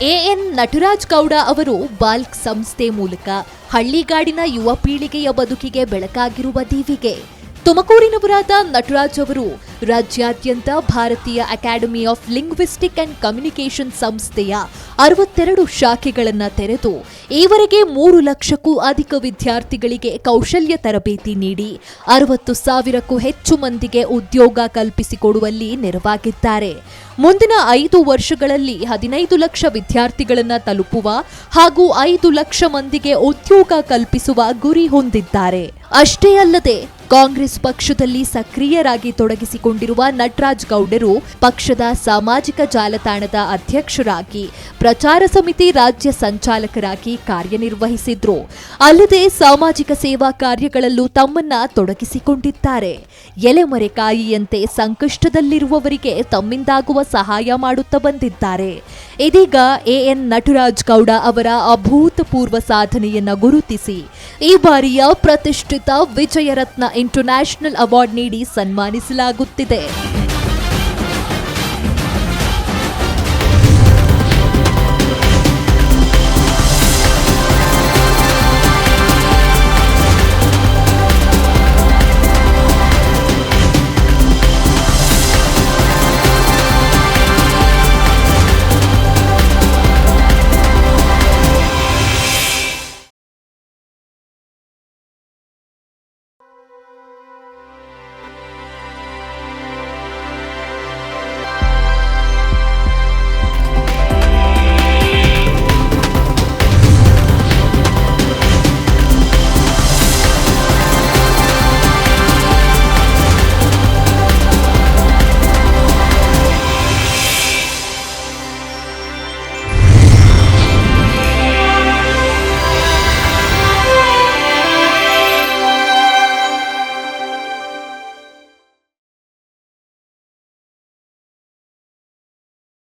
A N Nataraj Gowda ಅವರು ಬಾಲ್ಕ್ ಸಂಸ್ಥೆ ಮೂಲಕ ಹಳ್ಳಿಗಾಡಿನ ಯುವ ಪೀಳಿಗೆಯ ಬದುಕಿಗೆ ಬೆಳಕಾಗಿರುವ ದೀವಿಗೆ. ತುಮಕೂರಿನವರಾದ ನಟರಾಜ್ ಅವರು ರಾಜ್ಯಾದ್ಯಂತ ಭಾರತೀಯ academy of linguistic and communication ಸಂಸ್ಥೆಯ 62 ಶಾಖೆಗಳನ್ನು ತೆರೆದು ಈವರೆಗೆ 3 ಲಕ್ಷಕ್ಕೂ ಅಧಿಕ ವಿದ್ಯಾರ್ಥಿಗಳಿಗೆ ಕೌಶಲ್ಯ ತರಬೇತಿ ನೀಡಿ 60,000ಕ್ಕೂ ಹೆಚ್ಚು ಮಂದಿಗೆ ಉದ್ಯೋಗ ಕಲ್ಪಿಸಿಕೊಡುವಲ್ಲಿ ನೆರವಾಗಿದ್ದಾರೆ. ಮುಂದಿನ 5 ವರ್ಷಗಳಲ್ಲಿ 15 ಲಕ್ಷ ವಿದ್ಯಾರ್ಥಿಗಳನ್ನು ತಲುಪುವ ಹಾಗೂ 5 ಲಕ್ಷ ಮಂದಿಗೆ ಉದ್ಯೋಗ ಕಲ್ಪಿಸುವ ಗುರಿ ಹೊಂದಿದ್ದಾರೆ. ಅಷ್ಟೇ ಅಲ್ಲದೆ ಕಾಂಗ್ರೆಸ್ ಪಕ್ಷದಲ್ಲಿ ಸಕ್ರಿಯರಾಗಿ ತೊಡಗಿಸಿಕೊಂಡಿರುವ ನಟರಾಜ್ ಗೌಡರು ಪಕ್ಷದ ಸಾಮಾಜಿಕ ಜಾಲತಾಣದ ಅಧ್ಯಕ್ಷರಾಗಿ, ಪ್ರಚಾರ ಸಮಿತಿ ರಾಜ್ಯ ಸಂಚಾಲಕರಾಗಿ ಕಾರ್ಯನಿರ್ವಹಿಸಿದ್ರು. ಅಲ್ಲದೆ ಸಾಮಾಜಿಕ ಸೇವಾ ಕಾರ್ಯಗಳಲ್ಲೂ ತಮ್ಮನ್ನ ತೊಡಗಿಸಿಕೊಂಡಿದ್ದಾರೆ. ಎಲೆಮರೆಕಾಯಿಯಂತೆ ಸಂಕಷ್ಟದಲ್ಲಿರುವವರಿಗೆ ತಮ್ಮಿಂದಾಗುವ ಸಹಾಯ ಮಾಡುತ್ತಾ ಬಂದಿದ್ದಾರೆ. ಇದೀಗ ಎಎನ್ ನಟರಾಜ್ ಗೌಡ ಅವರ ಅಭೂತಪೂರ್ವ ಸಾಧನೆಯನ್ನ ಗುರುತಿಸಿ ಈ ಬಾರಿಯ ಪ್ರತಿಷ್ಠಿತ ವಿಜಯರತ್ನ ಇಂಟರ್ನ್ಯಾಷನಲ್ ಅವಾರ್ಡ್ ನೀಡಿ ಸನ್ಮಾನಿಸಲಾಗುತ್ತಿದೆ.